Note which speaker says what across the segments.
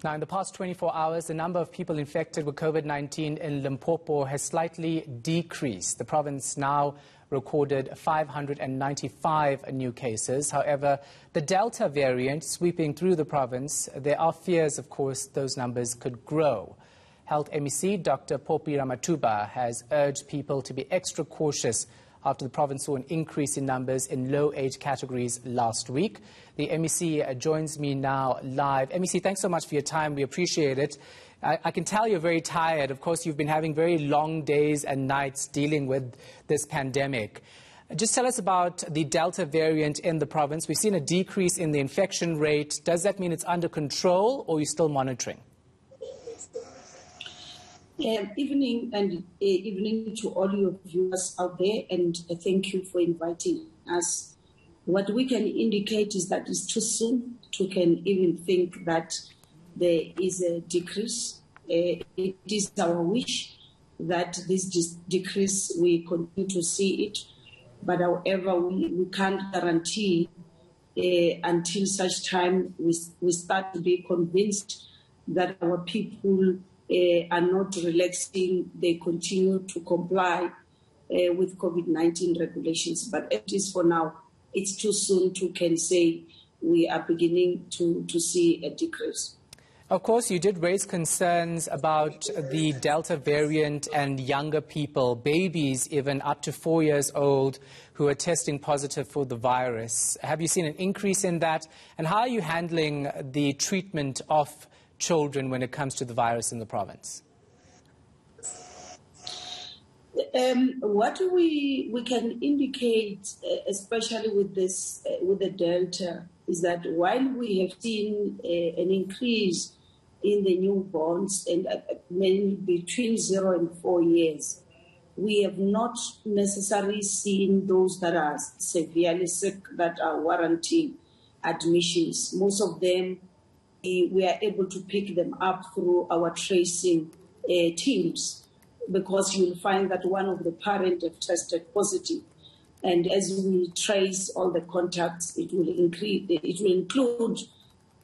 Speaker 1: Now, in the past 24 hours, the number of people infected with COVID-19 in Limpopo has slightly decreased. The province now recorded 595 new cases. However, the Delta variant sweeping through the province, there are fears, of course, those numbers could grow. Health MEC Dr Popi Rama-thuba has urged people to be extra cautious after the province saw an increase in numbers in low-age categories last week. The MEC joins me now live. MEC, thanks so much for your time. We appreciate it. I can tell you're very tired. Of course, you've been having very long days and nights dealing with this pandemic. Just tell us about the Delta variant in the province. We've seen a decrease in the infection rate. Does that mean it's under control, or are you still monitoring?
Speaker 2: Evening to all your viewers out there, and thank you for inviting us. What we can indicate is that it's too soon to can even think that there is a decrease. It is our wish that this decrease, we continue to see it, but however, we can't guarantee until such time we start to be convinced that our people are not relaxing, they continue to comply with COVID-19 regulations. But at least for now, it's too soon to can say we are beginning to see a decrease.
Speaker 1: Of course, you did raise concerns about the Delta variant and younger people, babies even up to 4 years old, who are testing positive for the virus. Have you seen an increase in that? And how are you handling the treatment of children when it comes to the virus in the province?
Speaker 2: What we can indicate, especially with this with the Delta, is that while we have seen an increase in the newborns and mainly between 0 and 4 years, we have not necessarily seen those that are severely sick that are warranting admissions. Most of them, we are able to pick them up through our tracing teams, because you'll find that one of the parents have tested positive. And as we trace all the contacts, it will include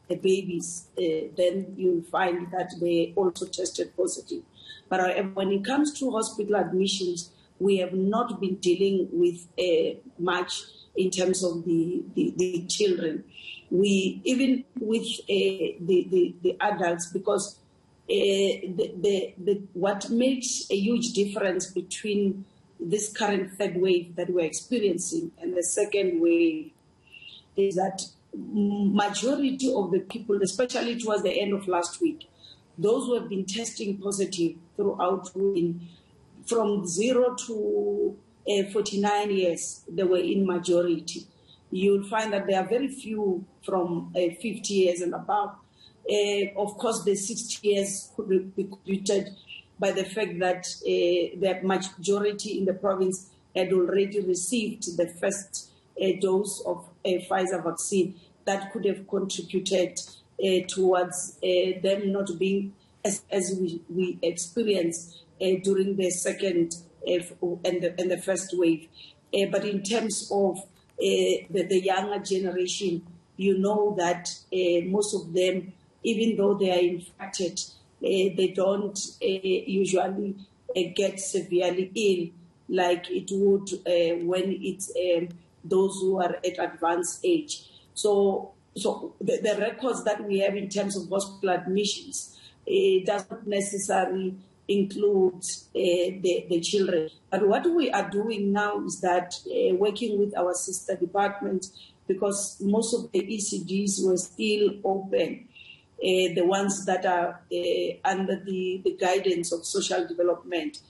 Speaker 2: the babies. Then you'll find that they also tested positive. But when it comes to hospital admissions, we have not been dealing with much in terms of the children. We even with the adults, because what makes a huge difference between this current third wave that we're experiencing and the second wave is that majority of the people, especially towards the end of last week, those who have been testing positive throughout, from 0 to 49 years, they were in majority. You'll find that there are very few from 50 years and above. Of course, the 60 years could be computed by the fact that the majority in the province had already received the first dose of Pfizer vaccine. That could have contributed towards them not being as we experienced during the second and the first wave. But in terms of the younger generation, you know that most of them, even though they are infected, they don't usually get severely ill like it would when it's those who are at advanced age. So the records that we have in terms of hospital admissions does not necessarily include the children. But what we are doing now is that working with our sister department, because most of the ECDs were still open, the ones that are under the guidance of social development,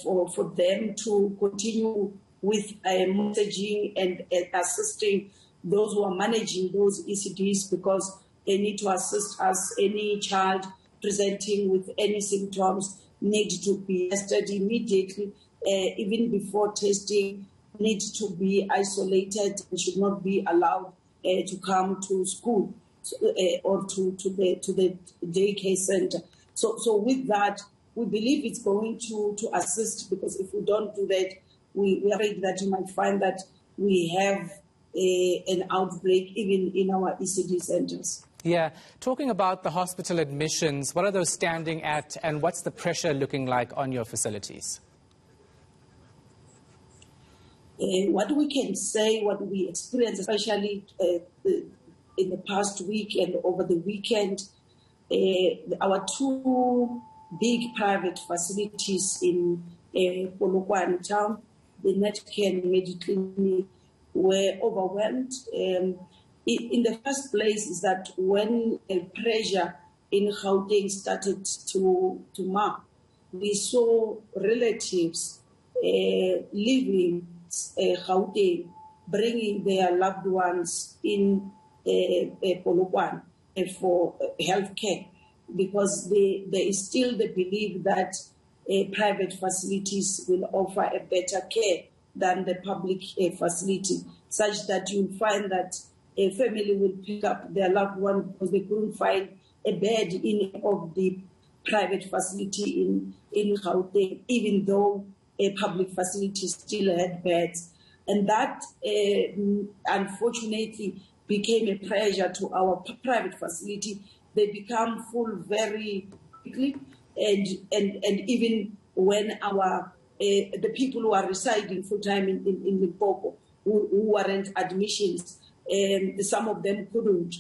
Speaker 2: for them to continue with messaging and assisting those who are managing those ECDs, because they need to assist us. Any child presenting with any symptoms need to be tested immediately, even before testing, need to be isolated and should not be allowed to come to school or to the daycare center. So with that, we believe it's going to assist, because if we don't do that, we are afraid that you might find that we have an outbreak even in our ECD centers.
Speaker 1: Yeah. Talking about the hospital admissions, what are those standing at, and what's the pressure looking like on your facilities?
Speaker 2: What we can say, what we experienced, especially in the past week and over the weekend, our two big private facilities in Polokwane town, the Netcare and Mediclinic, were overwhelmed. In the first place is that when pressure in Gauteng started to mount, we saw relatives leaving Gauteng, bringing their loved ones in Polokwane for healthcare, because there is still the belief that private facilities will offer a better care than the public facility, such that you'll find that a family will pick up their loved one because they couldn't find a bed in of the private facility in Gauteng, even though a public facility still had beds. And that, unfortunately, became a pressure to our private facility. They become full very quickly, and even when our the people who are residing full time in Limpopo, who weren't admissions, some of them couldn't.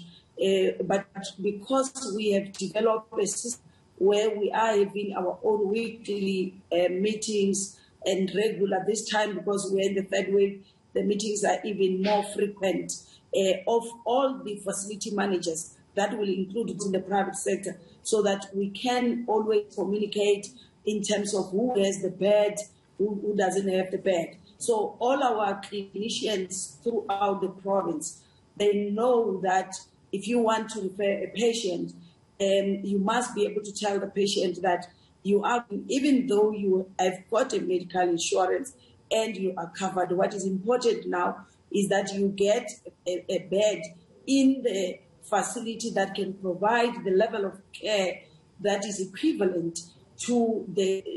Speaker 2: But because we have developed a system where we are having our own weekly meetings and regular this time, because we're in the third wave, the meetings are even more frequent, of all the facility managers that will include it in the private sector, so that we can always communicate in terms of who has the bed, who doesn't have the bed. So all our clinicians throughout the province, they know that if you want to refer a patient, you must be able to tell the patient that you are, even though you have got a medical insurance and you are covered, what is important now is that you get a bed in the facility that can provide the level of care that is equivalent to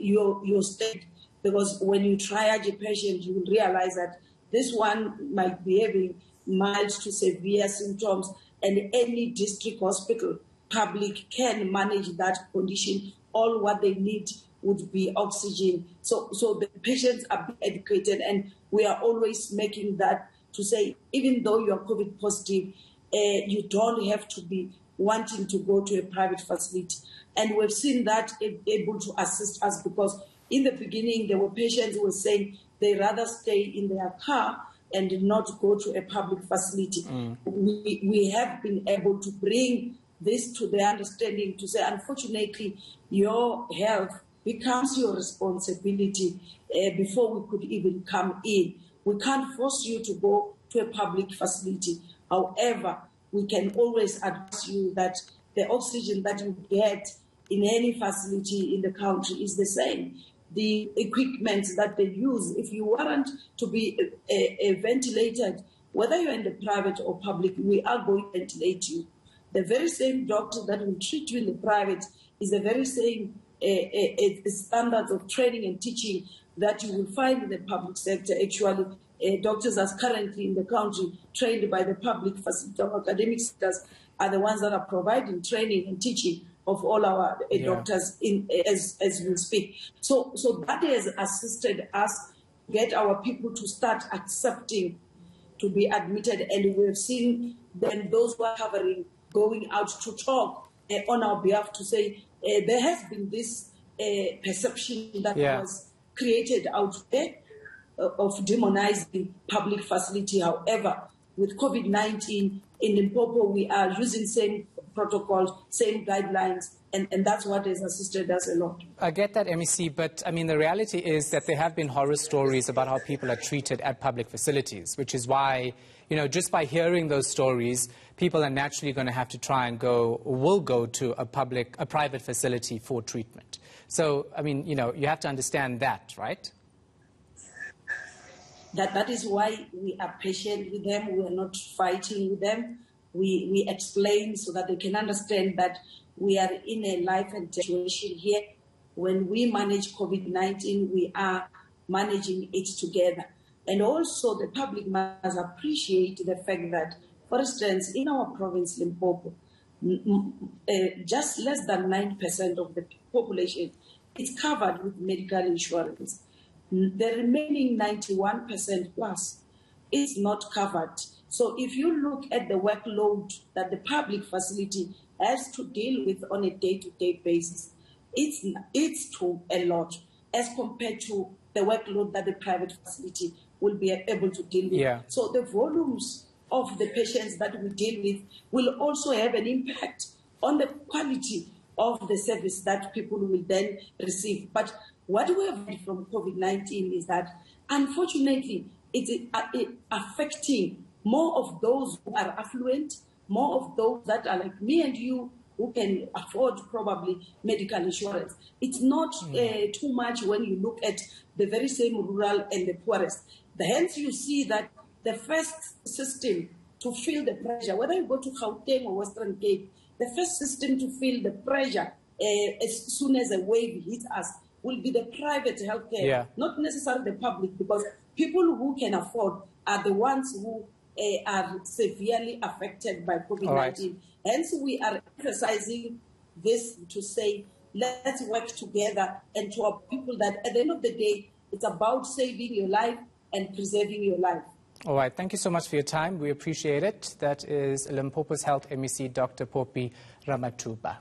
Speaker 2: your state. Because when you triage a patient, you will realize that this one might be having mild to severe symptoms, and any district hospital, public, can manage that condition. All what they need would be oxygen. So the patients are educated, and we are always making that to say, even though you are COVID positive, you don't have to be wanting to go to a private facility. And we've seen that able to assist us, because in the beginning, there were patients who were saying they rather stay in their car and not go to a public facility. We have been able to bring this to their understanding, to say, unfortunately, your health becomes your responsibility before we could even come in. We can't force you to go to a public facility. However, we can always advise you that the oxygen that you get in any facility in the country is the same. The equipment that they use, if you warrant to be ventilated, whether you're in the private or public, we are going to ventilate you. The very same doctor that will treat you in the private is the very same standards of training and teaching that you will find in the public sector. Actually, doctors are currently in the country trained by the public facility. Our academic sectors are the ones that are providing training and teaching of all our doctors as we speak. So that has assisted us get our people to start accepting to be admitted, and we've seen then those who are covering going out to talk on our behalf to say there has been this perception that was created out there of demonizing public facility. However, with COVID-19 in Limpopo, we are using same protocols, same guidelines, and that's what has assisted us a lot.
Speaker 1: I get that, MEC, but I mean, the reality is that there have been horror stories about how people are treated at public facilities, which is why, just by hearing those stories, people are naturally going to have to try and will go to a private facility for treatment. So, I mean, you have to understand that, right?
Speaker 2: That is why we are patient with them. We are not fighting with them. We explain so that they can understand that we are in a life and death situation here. When we manage COVID-19, we are managing it together. And also the public must appreciate the fact that, for instance, in our province, Limpopo, just less than 9% of the population is covered with medical insurance. The remaining 91% plus is not covered. So if you look at the workload that the public facility has to deal with on a day-to-day basis, it's too a lot as compared to the workload that the private facility will be able to deal with.
Speaker 1: Yeah.
Speaker 2: So the volumes of the patients that we deal with will also have an impact on the quality of the service that people will then receive. But what we have heard from COVID-19 is that, unfortunately, it affecting more of those who are affluent, more of those that are like me and you, who can afford probably medical insurance. It's not too much when you look at the very same rural and the poorest. Hence, you see that the first system to feel the pressure, whether you go to Gauteng or Western Cape, the first system to feel the pressure as soon as a wave hits us will be the private healthcare, not necessarily the public, because people who can afford are the ones who are severely affected by COVID-19. Right. Hence, we are emphasizing this to say, let's work together and to our people that at the end of the day, it's about saving your life and preserving your life.
Speaker 1: All right. Thank you so much for your time. We appreciate it. That is Limpopo's Health MEC Dr. Popi Rama-thuba.